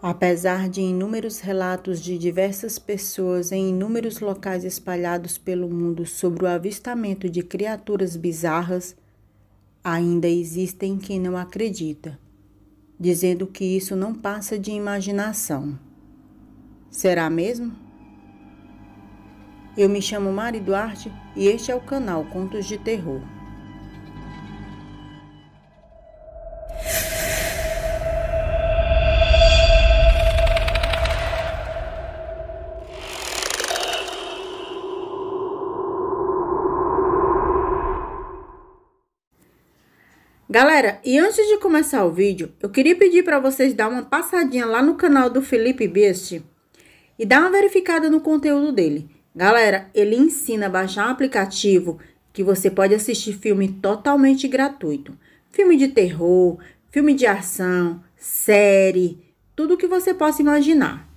Apesar de inúmeros relatos de diversas pessoas em inúmeros locais espalhados pelo mundo sobre o avistamento de criaturas bizarras, ainda existem quem não acredita, dizendo que isso não passa de imaginação. Será mesmo? Eu me chamo Mari Duarte e este é o canal Contos de Terror. Galera, e antes de começar o vídeo, eu queria pedir para vocês dar uma passadinha lá no canal do Felipe Beast e dar uma verificada no conteúdo dele. Galera, ele ensina a baixar um aplicativo que você pode assistir filme totalmente gratuito. Filme de terror, filme de ação, série, tudo que você possa imaginar.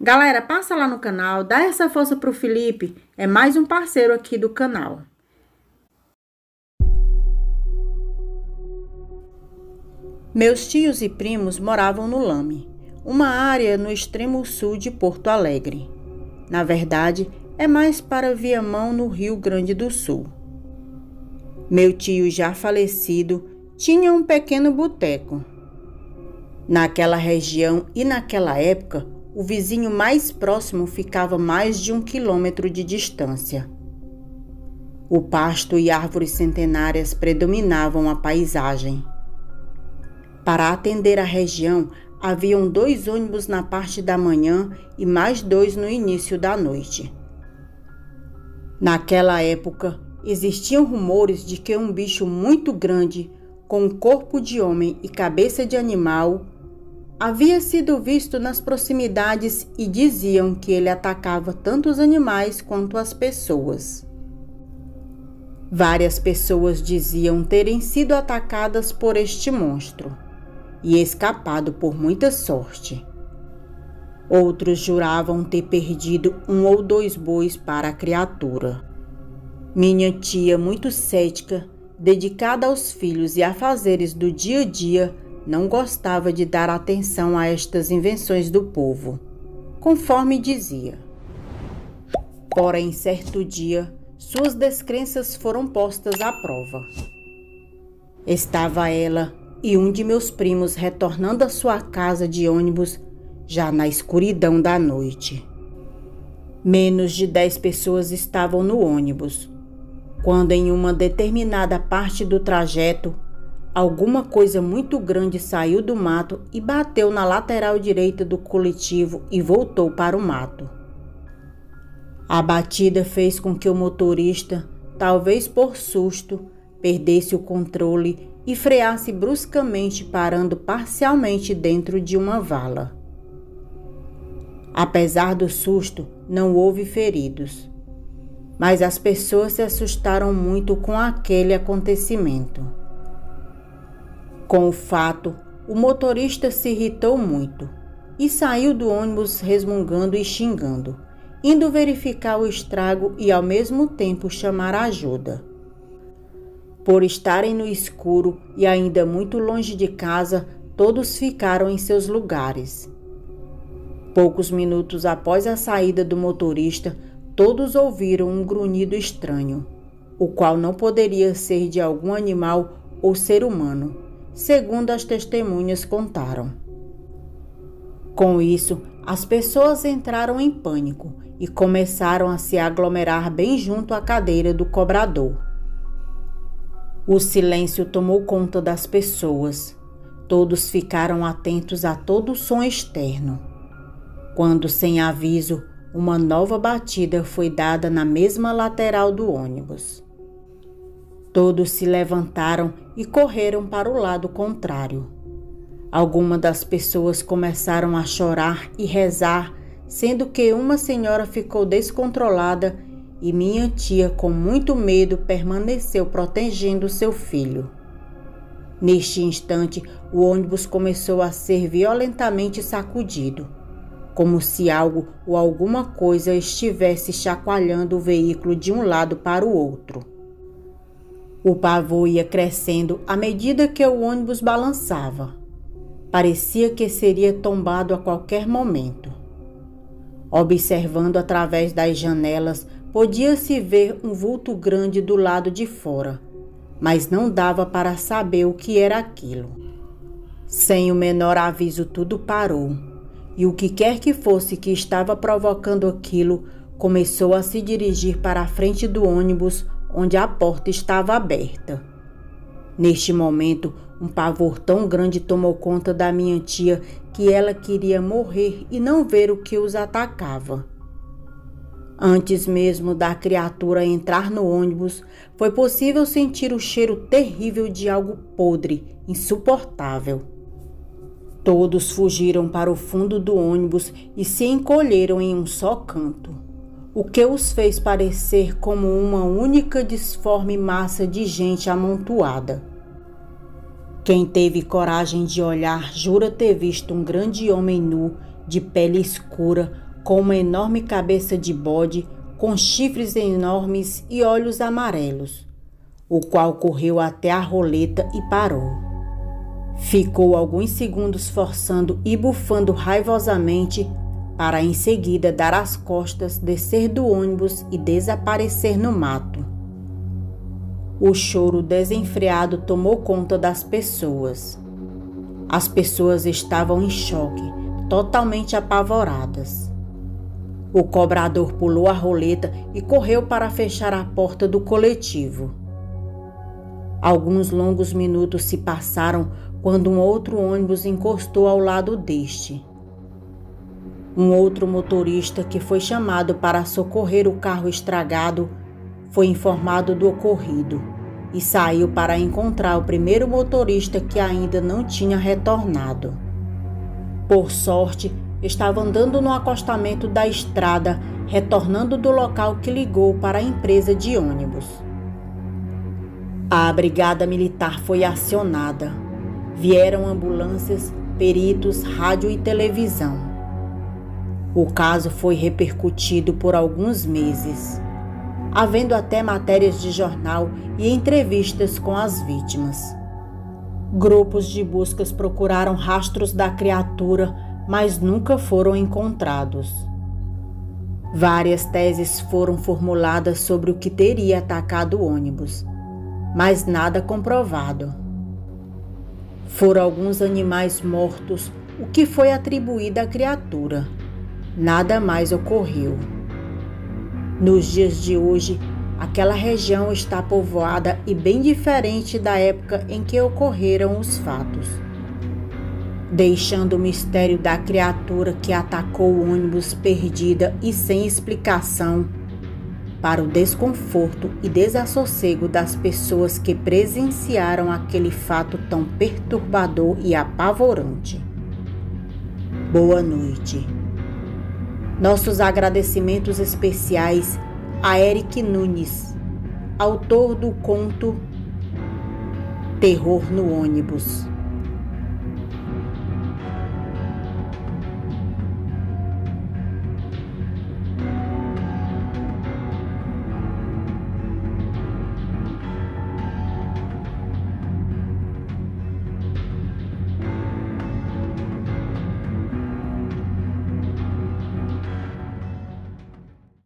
Galera, passa lá no canal, dá essa força pro Felipe, é mais um parceiro aqui do canal. Meus tios e primos moravam no Lame, uma área no extremo sul de Porto Alegre. Na verdade, é mais para Viamão, no Rio Grande do Sul. Meu tio, já falecido, tinha um pequeno boteco. Naquela região e naquela época, o vizinho mais próximo ficava mais de 1 quilômetro de distância. O pasto e árvores centenárias predominavam a paisagem. Para atender a região, haviam 2 ônibus na parte da manhã e mais 2 no início da noite. Naquela época, existiam rumores de que um bicho muito grande, com corpo de homem e cabeça de animal, havia sido visto nas proximidades e diziam que ele atacava tanto os animais quanto as pessoas. Várias pessoas diziam terem sido atacadas por este monstro e escapado por muita sorte. Outros juravam ter perdido 1 ou 2 bois para a criatura. Minha tia, muito cética, dedicada aos filhos e afazeres do dia a dia, não gostava de dar atenção a estas invenções do povo, conforme dizia. Porém, certo dia, suas descrenças foram postas à prova. Estava ela e um de meus primos retornando à sua casa de ônibus, já na escuridão da noite. Menos de 10 pessoas estavam no ônibus, quando em uma determinada parte do trajeto, alguma coisa muito grande saiu do mato e bateu na lateral direita do coletivo e voltou para o mato. A batida fez com que o motorista, talvez por susto, perdesse o controle e freasse bruscamente, parando parcialmente dentro de uma vala. Apesar do susto, não houve feridos, mas as pessoas se assustaram muito com aquele acontecimento. Com o fato, o motorista se irritou muito e saiu do ônibus resmungando e xingando, indo verificar o estrago e ao mesmo tempo chamar ajuda. Por estarem no escuro e ainda muito longe de casa, todos ficaram em seus lugares. Poucos minutos após a saída do motorista, todos ouviram um grunhido estranho, o qual não poderia ser de algum animal ou ser humano, segundo as testemunhas contaram. Com isso, as pessoas entraram em pânico e começaram a se aglomerar bem junto à cadeira do cobrador. O silêncio tomou conta das pessoas. Todos ficaram atentos a todo som externo. Quando, sem aviso, uma nova batida foi dada na mesma lateral do ônibus. Todos se levantaram e correram para o lado contrário. Algumas das pessoas começaram a chorar e rezar, sendo que uma senhora ficou descontrolada e minha tia, com muito medo, permaneceu protegendo seu filho. Neste instante, o ônibus começou a ser violentamente sacudido, como se algo ou alguma coisa estivesse chacoalhando o veículo de um lado para o outro. O pavor ia crescendo à medida que o ônibus balançava. Parecia que seria tombado a qualquer momento. Observando através das janelas, podia-se ver um vulto grande do lado de fora, mas não dava para saber o que era aquilo. Sem o menor aviso, tudo parou, e o que quer que fosse que estava provocando aquilo começou a se dirigir para a frente do ônibus, onde a porta estava aberta. Neste momento, um pavor tão grande tomou conta da minha tia que ela queria morrer e não ver o que os atacava. Antes mesmo da criatura entrar no ônibus, foi possível sentir o cheiro terrível de algo podre, insuportável. Todos fugiram para o fundo do ônibus e se encolheram em um só canto, o que os fez parecer como uma única disforme massa de gente amontoada. Quem teve coragem de olhar jura ter visto um grande homem nu, de pele escura, com uma enorme cabeça de bode, com chifres enormes e olhos amarelos, o qual correu até a roleta e parou. Ficou alguns segundos forçando e bufando raivosamente, para em seguida dar as costas, descer do ônibus e desaparecer no mato. O choro desenfreado tomou conta das pessoas. As pessoas estavam em choque, totalmente apavoradas. O cobrador pulou a roleta e correu para fechar a porta do coletivo. Alguns longos minutos se passaram quando um outro ônibus encostou ao lado deste. Um outro motorista, que foi chamado para socorrer o carro estragado, foi informado do ocorrido e saiu para encontrar o primeiro motorista, que ainda não tinha retornado. Por sorte, estava andando no acostamento da estrada, retornando do local que ligou para a empresa de ônibus. A brigada militar foi acionada. Vieram ambulâncias, peritos, rádio e televisão. O caso foi repercutido por alguns meses, havendo até matérias de jornal e entrevistas com as vítimas. Grupos de buscas procuraram rastros da criatura, mas nunca foram encontrados. Várias teses foram formuladas sobre o que teria atacado o ônibus, mas nada comprovado. Foram alguns animais mortos, o que foi atribuído à criatura. Nada mais ocorreu. Nos dias de hoje, aquela região está povoada e bem diferente da época em que ocorreram os fatos, deixando o mistério da criatura que atacou o ônibus perdida e sem explicação, para o desconforto e desassossego das pessoas que presenciaram aquele fato tão perturbador e apavorante. Boa noite. Nossos agradecimentos especiais a Eric Nunes, autor do conto Terror no Ônibus.